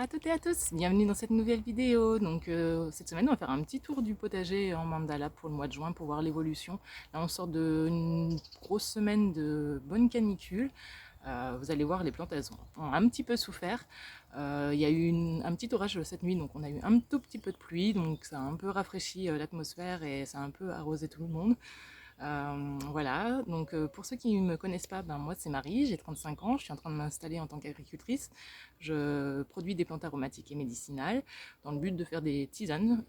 à toutes et à tous, bienvenue dans cette nouvelle vidéo. Donc cette semaine on va faire un petit tour du potager en mandala pour le mois de juin pour voir l'évolution. Là on sort d'une grosse semaine de bonne canicule. Vous allez voir, les plantes elles ont un petit peu souffert. Il y a eu un petit orage cette nuit, donc on a eu un tout petit peu de pluie, donc ça a un peu rafraîchi l'atmosphère et ça a un peu arrosé tout le monde. Voilà, donc pour ceux qui ne me connaissent pas, ben, moi c'est Marie, j'ai 35 ans, je suis en train de m'installer en tant qu'agricultrice. Je produis des plantes aromatiques et médicinales dans le but de faire des tisanes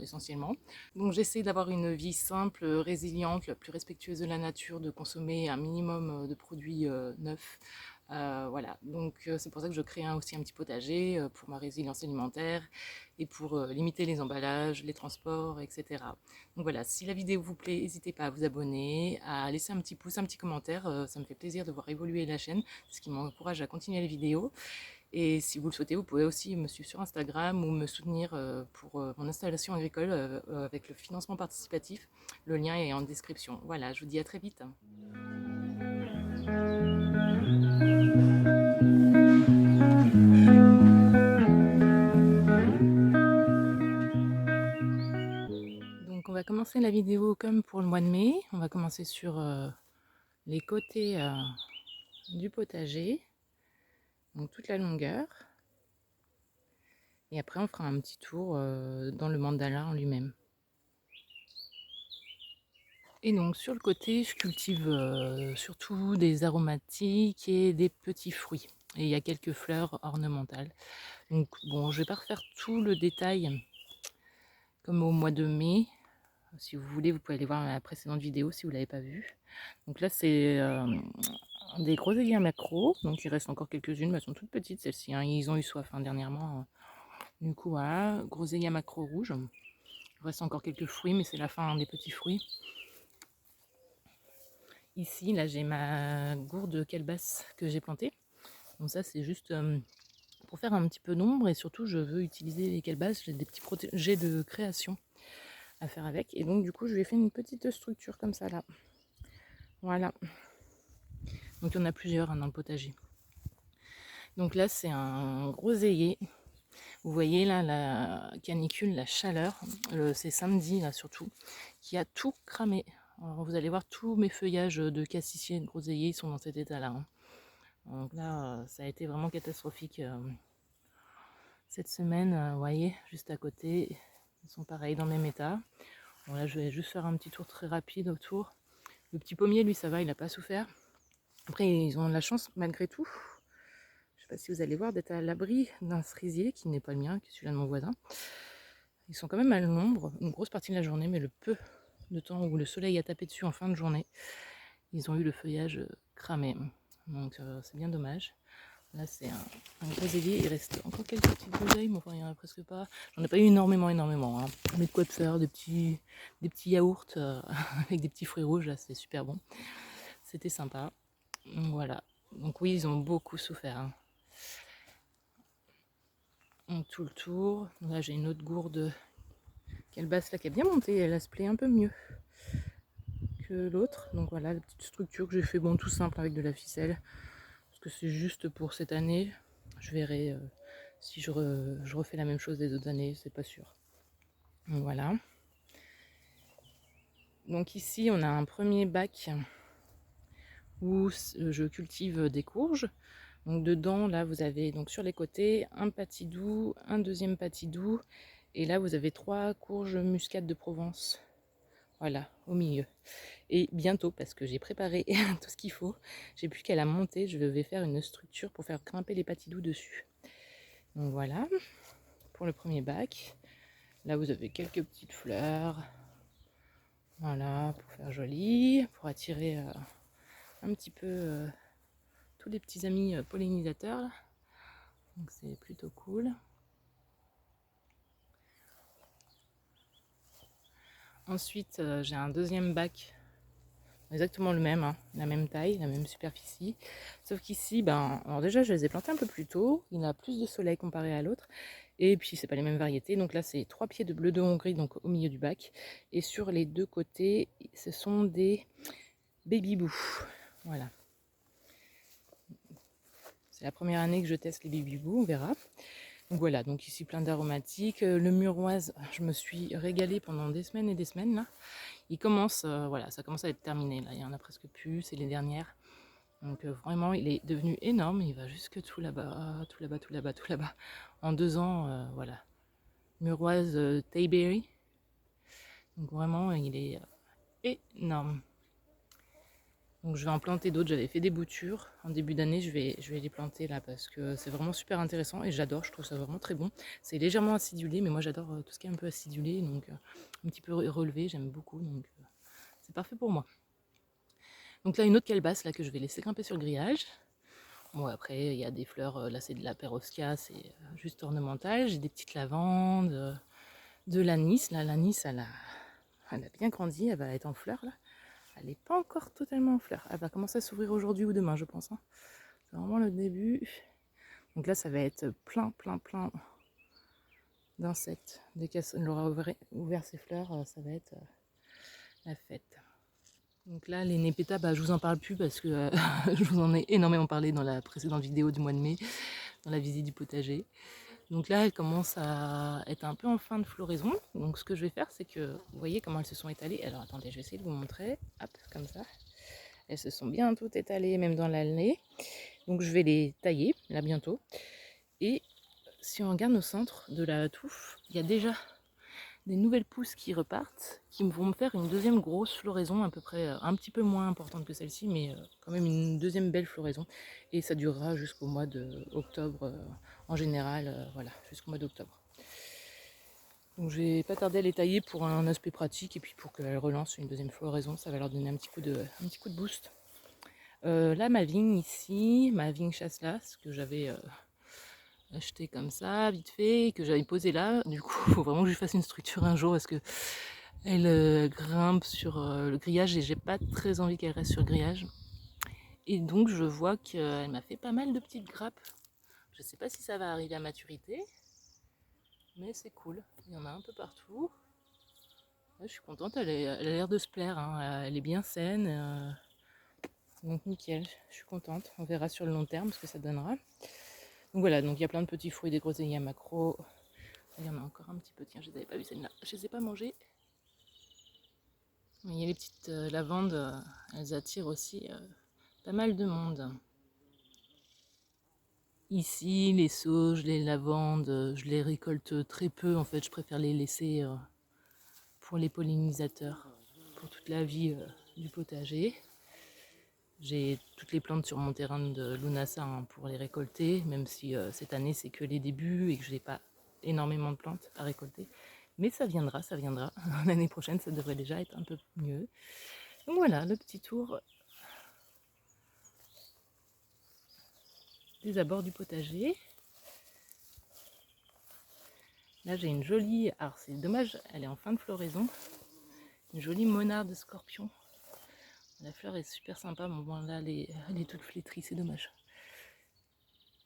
essentiellement. Donc j'essaie d'avoir une vie simple, résiliente, la plus respectueuse de la nature, de consommer un minimum de produits neufs. Voilà, donc c'est pour ça que je crée aussi un petit potager pour ma résilience alimentaire et pour limiter les emballages, les transports, etc. Donc voilà, si la vidéo vous plaît, n'hésitez pas à vous abonner, à laisser un petit pouce, un petit commentaire, ça me fait plaisir de voir évoluer la chaîne, ce qui m'encourage à continuer les vidéos. Et si vous le souhaitez, vous pouvez aussi me suivre sur Instagram ou me soutenir pour mon installation agricole avec le financement participatif. Le lien est en description. Voilà, je vous dis à très vite. Donc on va commencer la vidéo comme pour le mois de mai. On va commencer sur les côtés du potager, donc toute la longueur. Et après on fera un petit tour dans le mandala en lui-même. Et donc sur le côté, je cultive surtout des aromatiques et des petits fruits. Et il y a quelques fleurs ornementales. Donc bon, je vais pas refaire tout le détail comme au mois de mai. Si vous voulez, vous pouvez aller voir la précédente vidéo si vous ne l'avez pas vue. Donc là, c'est des groseilliers à macro. Donc il reste encore quelques-unes, mais elles sont toutes petites celles-ci. Hein. Ils ont eu soif dernièrement. Du coup, voilà, groseilliers à macro rouge. Il reste encore quelques fruits, mais c'est la fin des petits fruits. Ici, là, j'ai ma gourde calebasse que j'ai plantée. Donc ça, c'est juste pour faire un petit peu d'ombre. Et surtout, je veux utiliser les calebasses. J'ai des petits projets de création à faire avec. Et donc, du coup, je lui ai fait une petite structure comme ça, là. Voilà. Donc, il y en a plusieurs hein, dans le potager. Donc là, c'est un groseillier. Vous voyez là, la canicule, la chaleur. C'est samedi, là, surtout, qui a tout cramé. Alors, vous allez voir, tous mes feuillages de cassissier et de groseillier, ils sont dans cet état-là. Hein. Donc là, ça a été vraiment catastrophique cette semaine. Vous voyez, juste à côté, ils sont pareils dans le même état. Bon, là, je vais juste faire un petit tour très rapide autour. Le petit pommier, lui, ça va, il n'a pas souffert. Après, ils ont de la chance, malgré tout. Je ne sais pas si vous allez voir, d'être à l'abri d'un cerisier, qui n'est pas le mien, qui est celui-là de mon voisin. Ils sont quand même à l'ombre, une grosse partie de la journée, mais le peu de temps où le soleil a tapé dessus en fin de journée, ils ont eu le feuillage cramé. Donc, c'est bien dommage. Là, c'est un groseillier. Il reste encore quelques petites groseilles, mais enfin, il n'y en a presque pas. J'en ai pas eu énormément. Hein. Mais de quoi de faire des petits yaourts avec des petits fruits rouges. Là, c'est super bon. C'était sympa. Donc, voilà. Donc, oui, ils ont beaucoup souffert. Hein. Donc, tout le tour. Donc, là, j'ai une autre gourde calebasse là qui a bien monté. Elle a se plaît un peu mieux que l'autre. Donc, voilà, la petite structure que j'ai fait. Bon, tout simple avec de la ficelle. Parce que c'est juste pour cette année. Je verrai. Si je refais la même chose des autres années, c'est pas sûr. Donc voilà. Donc ici, on a un premier bac où je cultive des courges. Donc dedans, là, vous avez donc sur les côtés un patidou, un deuxième patidou. Et là, vous avez 3 courges muscade de Provence. Voilà, au milieu. Et bientôt, parce que j'ai préparé tout ce qu'il faut, j'ai plus qu'à la monter. Je vais faire une structure pour faire grimper les patidous dessus. Donc voilà, pour le premier bac. Là, vous avez quelques petites fleurs. Voilà, pour faire joli, pour attirer un petit peu tous les petits amis pollinisateurs. Là. Donc c'est plutôt cool. Ensuite, j'ai un deuxième bac, exactement le même, hein, la même taille, la même superficie. Sauf qu'ici, ben, alors déjà, je les ai plantés un peu plus tôt. Il a plus de soleil comparé à l'autre. Et puis, c'est pas les mêmes variétés. Donc là, c'est 3 pieds de bleu de Hongrie, donc au milieu du bac. Et sur les deux côtés, ce sont des baby boo. Voilà. C'est la première année que je teste les baby boo, on verra. Donc voilà, donc ici plein d'aromatiques. Le muroise, je me suis régalée pendant des semaines et des semaines là. Il commence, voilà, ça commence à être terminé là, il y en a presque plus, c'est les dernières. Donc vraiment, il est devenu énorme, il va jusque tout là-bas, tout là-bas, tout là-bas, tout là-bas. En 2 ans, voilà. Muroise Tayberry. Donc vraiment, il est énorme. Donc je vais en planter d'autres, j'avais fait des boutures. En début d'année, je vais les planter là parce que c'est vraiment super intéressant et j'adore, je trouve ça vraiment très bon. C'est légèrement acidulé, mais moi j'adore tout ce qui est un peu acidulé, donc un petit peu relevé, j'aime beaucoup, donc c'est parfait pour moi. Donc là, une autre calebasse là, que je vais laisser grimper sur le grillage. Bon, après, il y a des fleurs, là c'est de la perosca, c'est juste ornemental. J'ai des petites lavandes, de l'anis. Là, l'anis, elle a bien grandi, elle va être en fleurs là. Elle n'est pas encore totalement en fleurs. Elle va commencer à s'ouvrir aujourd'hui ou demain, je pense, hein. C'est vraiment le début. Donc là, ça va être plein, plein, plein d'insectes. Dès qu'elle aura ouvert ses fleurs, ça va être la fête. Donc là, les népétas, bah, je vous en parle plus parce que je vous en ai énormément parlé dans la précédente vidéo du mois de mai, dans la visite du potager. Donc là, elles commencent à être un peu en fin de floraison. Donc ce que je vais faire, c'est que, vous voyez comment elles se sont étalées. Alors attendez, je vais essayer de vous montrer. Hop, comme ça. Elles se sont bien toutes étalées, même dans l'année. Donc je vais les tailler, là bientôt. Et si on regarde au centre de la touffe, il y a déjà des nouvelles pousses qui repartent, qui vont me faire une deuxième grosse floraison, à peu près un petit peu moins importante que celle-ci, mais quand même une deuxième belle floraison. Et ça durera jusqu'au mois d'octobre, en général, voilà, jusqu'au mois d'octobre. Donc je vais pas tarder à les tailler pour un aspect pratique et puis pour qu'elles relancent une deuxième floraison, ça va leur donner un petit coup de boost. Là, ma vigne ici, ma vigne chasselas, que j'avais acheté comme ça, vite fait, que j'avais posé là. Du coup, il faut vraiment que je fasse une structure un jour parce que elle grimpe sur le grillage et j'ai pas très envie qu'elle reste sur le grillage. Et donc, je vois qu'elle m'a fait pas mal de petites grappes. Je sais pas si ça va arriver à maturité, mais c'est cool. Il y en a un peu partout. Ouais, je suis contente, elle a l'air de se plaire, hein. Elle est bien saine. Donc nickel, je suis contente. On verra sur le long terme ce que ça donnera. Donc voilà, donc il y a plein de petits fruits, des groseilliers à macro. Il y en a encore un petit peu, tiens, je les avais pas vu celles-là. Je les ai pas mangées. Il y a les petites lavandes, elles attirent aussi pas mal de monde. Ici, les sauges, les lavandes, je les récolte très peu. En fait, je préfère les laisser pour les pollinisateurs, pour toute la vie du potager. J'ai toutes les plantes sur mon terrain de Lunasa, hein, pour les récolter, même si cette année c'est que les débuts et que je n'ai pas énormément de plantes à récolter. Mais ça viendra, ça viendra. L'année prochaine, ça devrait déjà être un peu mieux. Donc voilà, le petit tour des abords du potager. Là, j'ai une jolie, alors c'est dommage, elle est en fin de floraison, une jolie monarde scorpion. La fleur est super sympa, mais bon là, elle est toute flétrie, c'est dommage.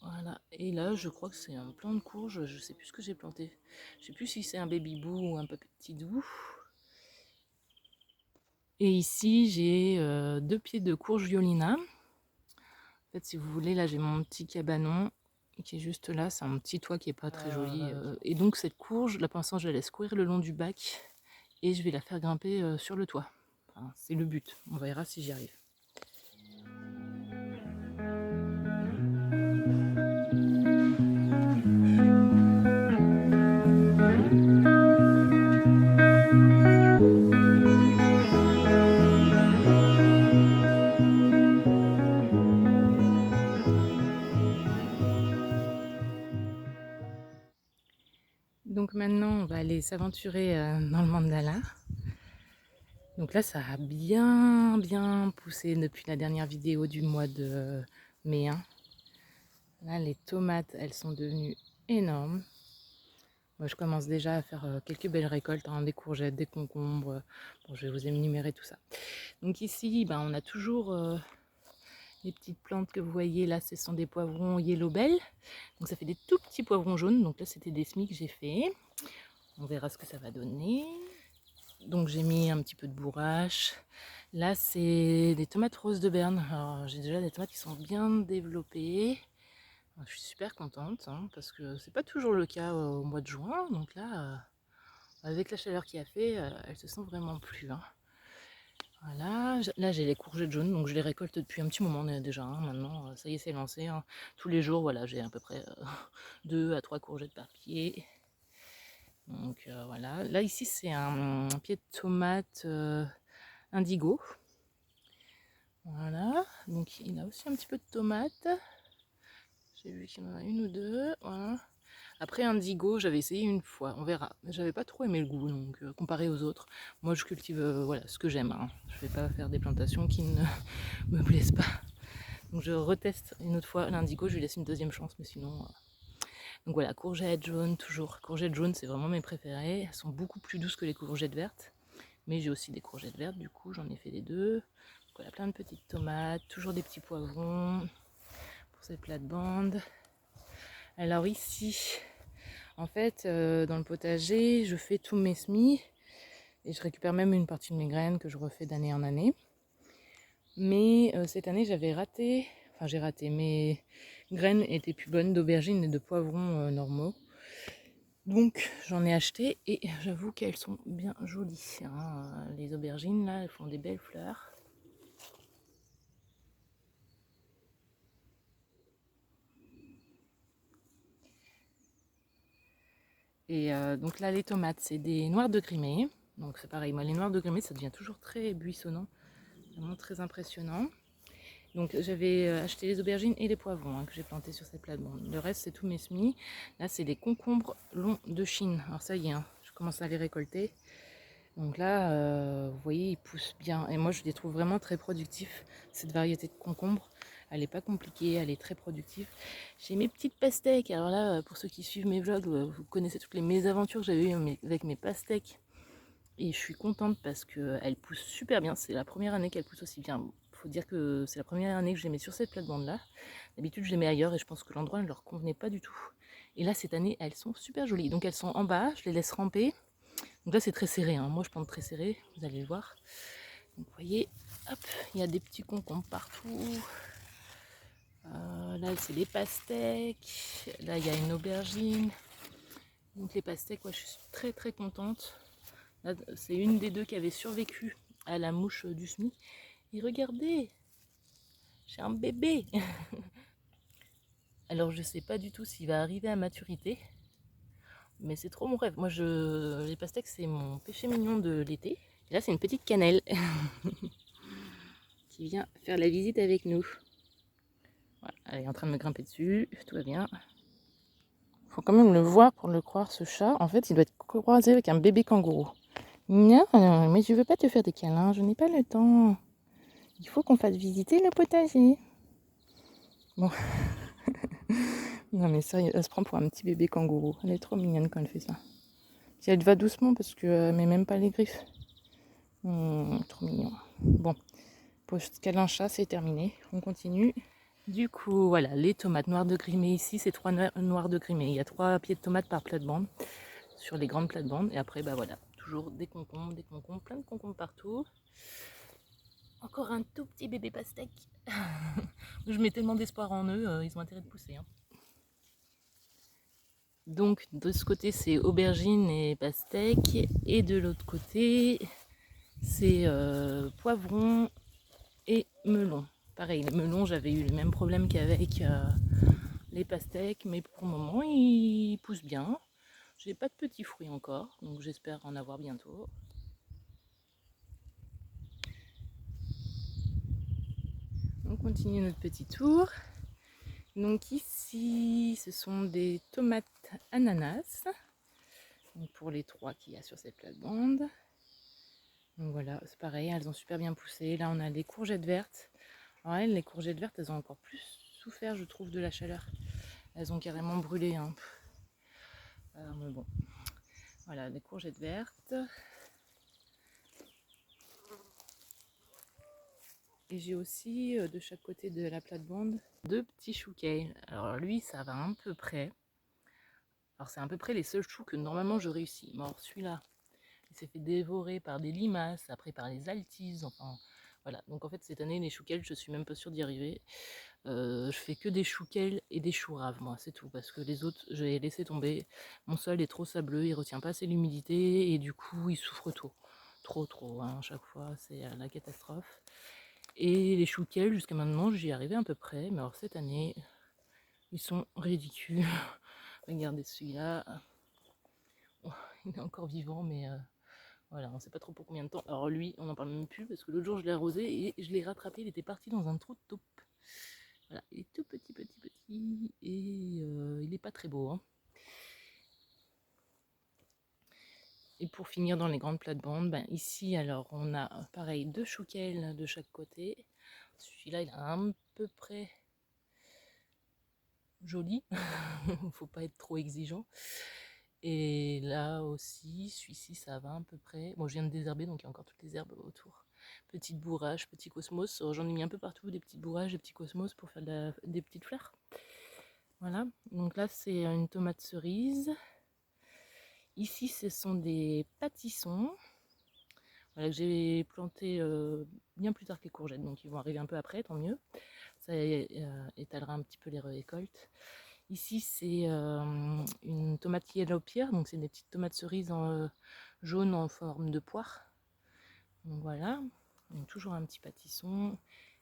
Voilà, et là je crois que c'est un plant de courge, je sais plus ce que j'ai planté. Je sais plus si c'est un baby boo ou un petit doux. Et ici j'ai 2 pieds de courge violina. En fait, si vous voulez, là j'ai mon petit cabanon qui est juste là, c'est un petit toit qui est pas très joli. Et donc cette courge, là pour l'instant je la laisse courir le long du bac et je vais la faire grimper sur le toit. Enfin, c'est le but, on verra si j'y arrive. Donc maintenant, on va aller s'aventurer dans le mandala. Donc là, ça a bien poussé depuis la dernière vidéo du mois de mai. Là, les tomates, elles sont devenues énormes. Moi, je commence déjà à faire quelques belles récoltes, hein, des courgettes, des concombres. Bon, je vais vous énumérer tout ça. Donc ici, ben, on a toujours les petites plantes que vous voyez là, ce sont des poivrons Yellow Bell. Donc ça fait des tout petits poivrons jaunes. Donc là, c'était des semis que j'ai fait. On verra ce que ça va donner. Donc j'ai mis un petit peu de bourrache. Là, c'est des tomates roses de Berne. Alors j'ai déjà des tomates qui sont bien développées. Je suis super contente hein, parce que c'est pas toujours le cas au mois de juin. Donc là, avec la chaleur qu'il a fait, elle se sent vraiment plus. Hein. Voilà, là j'ai les courgettes jaunes, donc je les récolte depuis un petit moment déjà. Hein, maintenant, ça y est, c'est lancé. Hein. Tous les jours, voilà, j'ai à peu près 2 à 3 courgettes par pied. Donc voilà, là ici c'est un pied de tomate indigo. Voilà, donc il a aussi un petit peu de tomates. J'ai vu qu'il y en a une ou deux. Voilà. Après indigo, j'avais essayé une fois, on verra. J'avais pas trop aimé le goût, donc comparé aux autres, moi je cultive voilà, ce que j'aime. Hein. Je vais pas faire des plantations qui ne me plaisent pas. Donc je reteste une autre fois l'indigo, je lui laisse une deuxième chance, mais sinon. Donc voilà, courgettes jaunes, toujours. Courgettes jaunes, c'est vraiment mes préférées. Elles sont beaucoup plus douces que les courgettes vertes. Mais j'ai aussi des courgettes vertes, du coup j'en ai fait les deux. Donc voilà, plein de petites tomates, toujours des petits poivrons pour ces plates-bandes. Alors ici, en fait, dans le potager, je fais tous mes semis et je récupère même une partie de mes graines que je refais d'année en année. Mais cette année, j'ai raté, mes graines étaient plus bonnes d'aubergines et de poivrons normaux. Donc j'en ai acheté et j'avoue qu'elles sont bien jolies. Hein. Les aubergines là, elles font des belles fleurs. Et donc là les tomates c'est des noires de Crimée. Donc c'est pareil, moi les noirs de Crimée ça devient toujours très buissonnant, vraiment très impressionnant. Donc j'avais acheté les aubergines et les poivrons hein, que j'ai plantés sur cette plate-bande. Le reste c'est tous mes semis. Là c'est des concombres longs de Chine. Alors ça y est, hein, je commence à les récolter. Donc là, vous voyez, ils poussent bien. Et moi, je les trouve vraiment très productifs, cette variété de concombres. Elle n'est pas compliquée, elle est très productive. J'ai mes petites pastèques. Alors là, pour ceux qui suivent mes vlogs, vous connaissez toutes les mésaventures que j'avais eues avec mes pastèques. Et je suis contente parce qu'elles poussent super bien. C'est la première année qu'elles poussent aussi bien. Il faut dire que c'est la première année que je les mets sur cette plate-bande-là. D'habitude, je les mets ailleurs et je pense que l'endroit ne leur convenait pas du tout. Et là, cette année, elles sont super jolies. Donc, elles sont en bas, je les laisse ramper. Donc là c'est très serré, hein. Moi je plante très serré, vous allez le voir. Donc vous voyez, hop, il y a des petits concombres partout. Là c'est des pastèques, là il y a une aubergine. Donc les pastèques, ouais, je suis très très contente. Là c'est une des deux qui avait survécu à la mouche du semis. Et regardez, j'ai un bébé. Alors je sais pas du tout s'il va arriver à maturité. Mais c'est trop mon rêve. Moi les pastèques c'est mon péché mignon de l'été. Et là c'est une petite cannelle. Qui vient faire la visite avec nous. Voilà, elle est en train de me grimper dessus, tout va bien. Faut quand même le voir pour le croire, ce chat. En fait, il doit être croisé avec un bébé kangourou. Non, mais je veux pas te faire des câlins, je n'ai pas le temps. Il faut qu'on fasse visiter le potager. Bon. Non mais sérieux, elle se prend pour un petit bébé kangourou. Elle est trop mignonne quand elle fait ça. Si elle va doucement parce qu'elle met même pas les griffes. Trop mignon. Bon, pour ce câlin chat, c'est terminé. On continue. Du coup, voilà, les tomates noires de Crimée ici, c'est 3 noires de Crimée. Il y a 3 pieds de tomates par plate-bande sur les grandes plates-bandes. Et après, bah voilà, toujours des concombres, plein de concombres partout. Encore un tout petit bébé pastèque. Je mets tellement d'espoir en eux, ils ont intérêt de pousser. Hein. Donc de ce côté, c'est aubergine et pastèque. Et de l'autre côté, c'est poivron et melon. Pareil, les melons, j'avais eu le même problème qu'avec les pastèques, mais pour le moment, ils poussent bien. J'ai pas de petits fruits encore, donc j'espère en avoir bientôt. On continue notre petit tour. Donc ici, ce sont des tomates ananas. Donc pour les 3 qu'il y a sur cette plate-bande. Donc voilà, c'est pareil, elles ont super bien poussé. Là, on a des courgettes vertes. Alors elles, les courgettes vertes, elles ont encore plus souffert, je trouve, de la chaleur. Elles ont carrément brûlé. Hein. Mais bon, voilà, des courgettes vertes. Et j'ai aussi, de chaque côté de la plate-bande, 2 petits choux kale. Alors lui, ça va à peu près. Alors c'est à peu près les seuls choux que normalement je réussis. Mais alors celui-là, il s'est fait dévorer par des limaces, après par les altises, enfin voilà. Donc en fait cette année les choux kale, je suis même pas sûre d'y arriver. Je fais que des choux kale et des choux raves, moi, c'est tout. Parce que les autres, j'ai laissé tomber. Mon sol est trop sableux, il retient pas assez l'humidité et du coup, il souffre trop. Trop, hein, à chaque fois, c'est la catastrophe. Et les choux kale, jusqu'à maintenant, j'y arrivais à peu près. Mais alors cette année, ils sont ridicules. Regardez celui-là. Oh, il est encore vivant, mais voilà, on sait pas trop pour combien de temps. Alors lui, on n'en parle même plus parce que l'autre jour, je l'ai arrosé et je l'ai rattrapé. Il était parti dans un trou de taupe. Voilà, il est tout petit et il n'est pas très beau, hein. Et pour finir dans les grandes plates-bandes, ben ici alors on a pareil 2 choux kale de chaque côté. Celui-là il est à peu près joli, faut pas être trop exigeant. Et là aussi, celui-ci ça va à peu près. Bon, je viens de désherber donc il y a encore toutes les herbes autour. Petite bourrage, petit cosmos. J'en ai mis un peu partout, des petites bourrages, des petits cosmos pour faire des petites fleurs. Voilà, donc là c'est une tomate cerise. Ici ce sont des pâtissons. Voilà, que j'ai planté bien plus tard que les courgettes, donc ils vont arriver un peu après, tant mieux. Ça étalera un petit peu les récoltes. Ici c'est une tomate yellow pear, donc c'est des petites tomates cerises jaunes en forme de poire. Donc voilà, donc toujours un petit pâtisson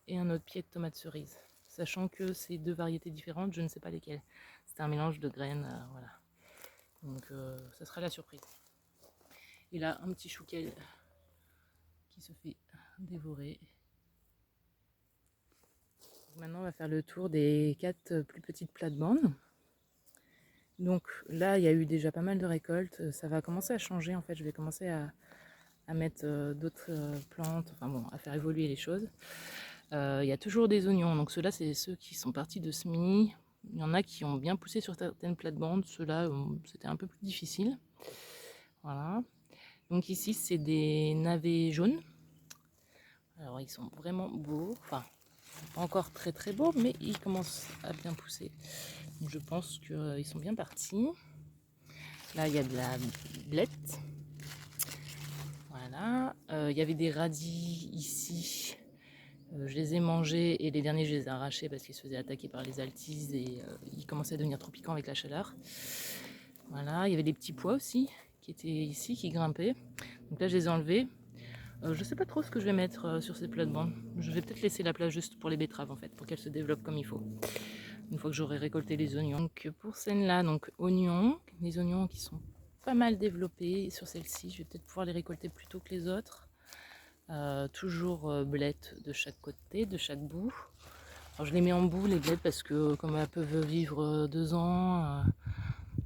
et un autre pied de tomate cerise. Sachant que c'est 2 variétés différentes, je ne sais pas lesquelles. C'est un mélange de graines, voilà. Donc ça sera la surprise. Et là, un petit chouquel qui se fait dévorer. Maintenant, on va faire le tour des 4 plus petites plates-bandes. Donc là, il y a eu déjà pas mal de récoltes. Ça va commencer à changer. En fait, je vais commencer à mettre d'autres plantes, enfin bon, à faire évoluer les choses. Il y a toujours des oignons. Donc ceux-là, c'est ceux qui sont partis de semis. Il y en a qui ont bien poussé sur certaines plates-bandes. Ceux-là, c'était un peu plus difficile. Voilà. Donc ici, c'est des navets jaunes. Alors, ils sont vraiment beaux. Enfin, pas encore très beaux, mais ils commencent à bien pousser. Donc, je pense qu'ils sont bien partis. Là, il y a de la blette. Voilà. Il y avait des radis ici. Je les ai mangés et les derniers, je les ai arrachés parce qu'ils se faisaient attaquer par les altises et ils commençaient à devenir trop piquants avec la chaleur. Voilà. Il y avait des petits pois aussi qui étaient ici, qui grimpaient. Donc là, je les ai enlevés. Je sais pas trop ce que je vais mettre sur ces plates-bandes. Je vais peut-être laisser la place juste pour les betteraves en fait, pour qu'elles se développent comme il faut. Une fois que j'aurai récolté les oignons. Donc pour celle-là, donc oignons, les oignons qui sont pas mal développés sur celle-ci. Je vais peut-être pouvoir les récolter plus tôt que les autres. Toujours blettes de chaque côté, de chaque bout. Alors je les mets en bout les blettes parce que comme elles peuvent vivre 2 ans,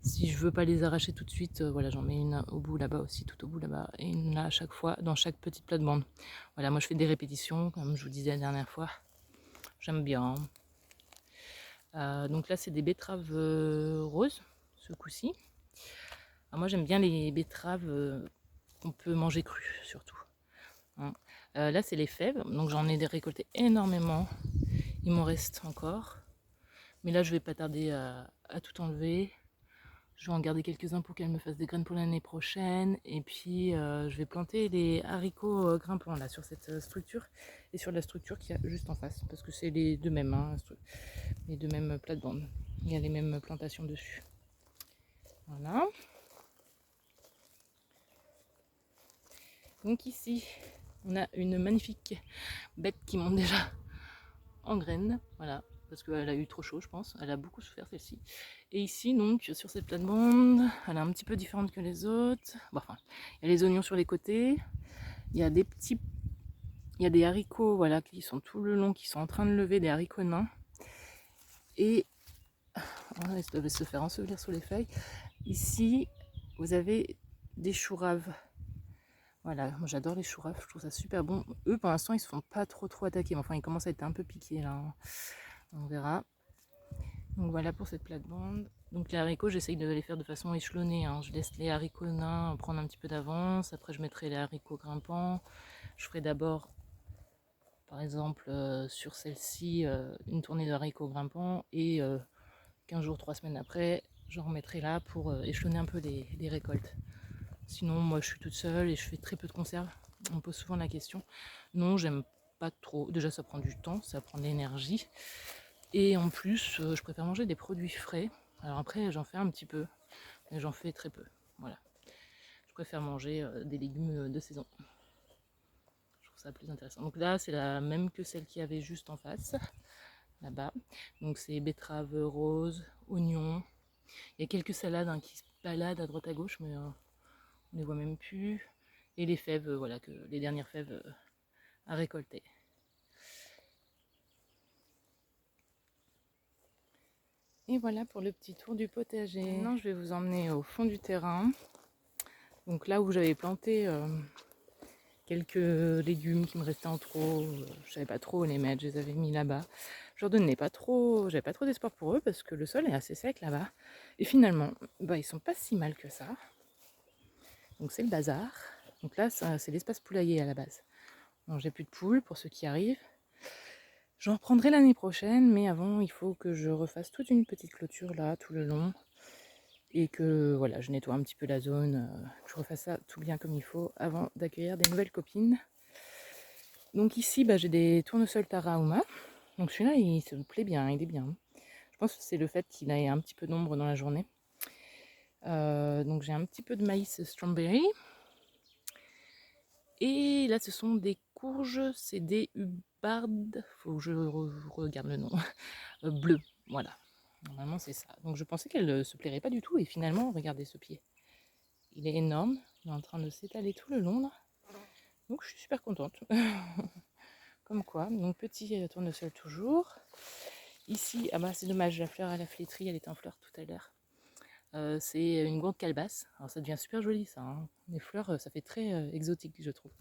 si je veux pas les arracher tout de suite, voilà, j'en mets une au bout là-bas aussi, tout au bout là-bas, et une là à chaque fois, dans chaque petite plate-bande. Voilà, moi je fais des répétitions, comme je vous disais la dernière fois. J'aime bien. Donc là, c'est des betteraves roses, ce coup-ci. Moi, j'aime bien les betteraves qu'on peut manger crues, surtout. Hein. Là, c'est les fèves, donc j'en ai récolté énormément. Il m'en reste encore. Mais là, je vais pas tarder à tout enlever. Je vais en garder quelques-uns pour qu'elles me fassent des graines pour l'année prochaine. Et puis, je vais planter les haricots grimpants là sur cette structure et sur la structure qu'il y a juste en face. Parce que c'est les deux mêmes, hein, les deux mêmes plates-bandes. Il y a les mêmes plantations dessus. Voilà. Donc ici, on a une magnifique bête qui monte déjà en graines. Voilà. Parce qu'elle a eu trop chaud, je pense. Elle a beaucoup souffert, celle-ci. Et ici, donc, sur cette plate-bande, elle est un petit peu différente que les autres. Bon, enfin, il y a les oignons sur les côtés. Il y a des petits... Il y a des haricots, voilà, qui sont tout le long, qui sont en train de lever, des haricots nains. Et... Voilà, ils doivent se faire ensevelir sous les feuilles. Ici, vous avez des choux raves. Voilà, moi j'adore les choux raves, je trouve ça super bon. Eux, pour l'instant, ils se font pas trop attaquer. Mais enfin, ils commencent à être un peu piqués, là. Hein. On verra. Donc voilà pour cette plate-bande. Donc les haricots, j'essaye de les faire de façon échelonnée. Hein. Je laisse les haricots nains prendre un petit peu d'avance. Après, je mettrai les haricots grimpants. Je ferai d'abord, par exemple, sur celle-ci, une tournée de haricots grimpants. Et 15 jours, 3 semaines après, j'en remettrai là pour échelonner un peu les récoltes. Sinon, moi, je suis toute seule et je fais très peu de conserves. On me pose souvent la question. Non, j'aime pas trop. Déjà, ça prend du temps, ça prend de l'énergie. Et en plus, je préfère manger des produits frais. Alors après, j'en fais un petit peu, mais j'en fais très peu. Voilà. Je préfère manger des légumes de saison. Je trouve ça plus intéressant. Donc là, c'est la même que celle qu'il y avait juste en face, là-bas. Donc c'est betterave rose, oignon. Il y a quelques salades hein, qui se baladent à droite à gauche, mais on ne les voit même plus. Et les fèves, voilà, les dernières fèves à récolter. Et voilà pour le petit tour du potager. Maintenant, je vais vous emmener au fond du terrain. Donc là où j'avais planté quelques légumes qui me restaient en trop, je savais pas trop où les mettre, je les avais mis là-bas. Je leur donnais pas trop, j'avais pas trop d'espoir pour eux parce que le sol est assez sec là-bas. Et finalement, ils sont pas si mal que ça. Donc c'est le bazar. Donc là, c'est l'espace poulailler à la base. Bon, j'ai plus de poules pour ceux qui arrivent. J'en reprendrai l'année prochaine, mais avant, il faut que je refasse toute une petite clôture là, tout le long. Et que voilà, je nettoie un petit peu la zone, que je refasse ça tout bien comme il faut avant d'accueillir des nouvelles copines. Donc ici, j'ai des tournesols Tarahuma. Donc celui-là, il se plaît bien, il est bien. Je pense que c'est le fait qu'il ait un petit peu d'ombre dans la journée. Donc j'ai un petit peu de maïs strawberry. Et là, ce sont des courges, c'est des Hubbard, faut que je regarde le nom, bleu, voilà. Normalement, c'est ça. Donc je pensais qu'elle ne se plairait pas du tout, et finalement, regardez ce pied. Il est énorme, il est en train de s'étaler tout le long, là. Donc je suis super contente. Comme quoi, donc petit tournesol toujours. Ici, c'est dommage, la fleur à la flétrie, elle était en fleur tout à l'heure. C'est une gourde calebasse. Alors ça devient super joli ça, hein. Les fleurs, ça fait très exotique je trouve.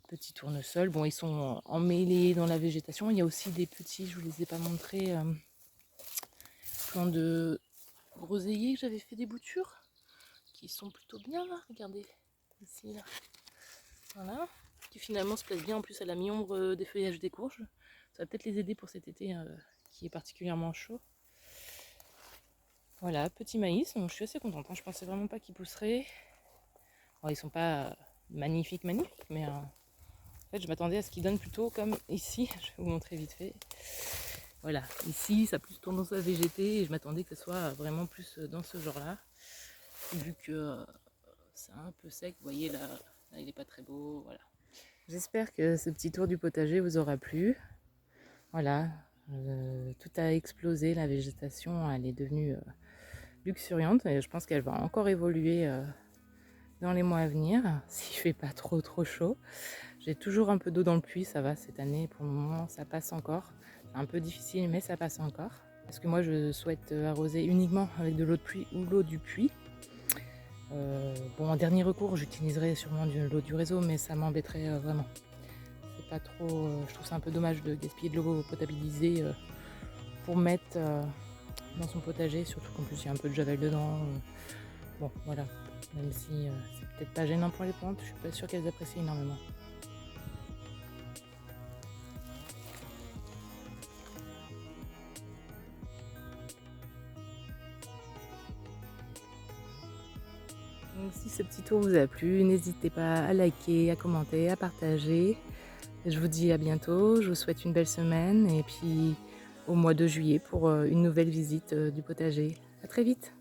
Petits tournesols, bon ils sont emmêlés dans la végétation. Il y a aussi des petits, je vous les ai pas montrés, plants de groseilliers que j'avais fait des boutures, qui sont plutôt bien là, regardez, ici là. Voilà, qui finalement se placent bien en plus à la mi-ombre des feuillages des courges. Ça va peut-être les aider pour cet été qui est particulièrement chaud. Voilà, petit maïs, donc je suis assez contente, hein. Je pensais vraiment pas qu'ils pousseraient. Alors, ils sont pas magnifiques, mais en fait je m'attendais à ce qu'ils donnent plutôt comme ici. Je vais vous montrer vite fait. Voilà, ici ça a plus tendance à végéter et je m'attendais que ce soit vraiment plus dans ce genre-là. Vu que c'est un peu sec, vous voyez là il n'est pas très beau, voilà. J'espère que ce petit tour du potager vous aura plu. Voilà, tout a explosé, la végétation elle est devenue luxuriante et je pense qu'elle va encore évoluer dans les mois à venir, s'il fait pas trop chaud. J'ai toujours un peu d'eau dans le puits, ça va cette année, pour le moment ça passe encore. C'est un peu difficile mais ça passe encore. Parce que moi je souhaite arroser uniquement avec de l'eau de pluie ou l'eau du puits. Bon, en dernier recours j'utiliserai sûrement de l'eau du réseau mais ça m'embêterait vraiment. C'est pas trop, je trouve ça un peu dommage de gaspiller de l'eau potabilisée pour mettre dans son potager, surtout qu'en plus il y a un peu de javel dedans. Bon voilà, même si c'est peut-être pas gênant pour les plantes, je suis pas sûre qu'elles apprécient énormément. Donc si ce petit tour vous a plu, n'hésitez pas à liker, à commenter, à partager. Je vous dis à bientôt, je vous souhaite une belle semaine et puis au mois de juillet pour une nouvelle visite du potager. À très vite!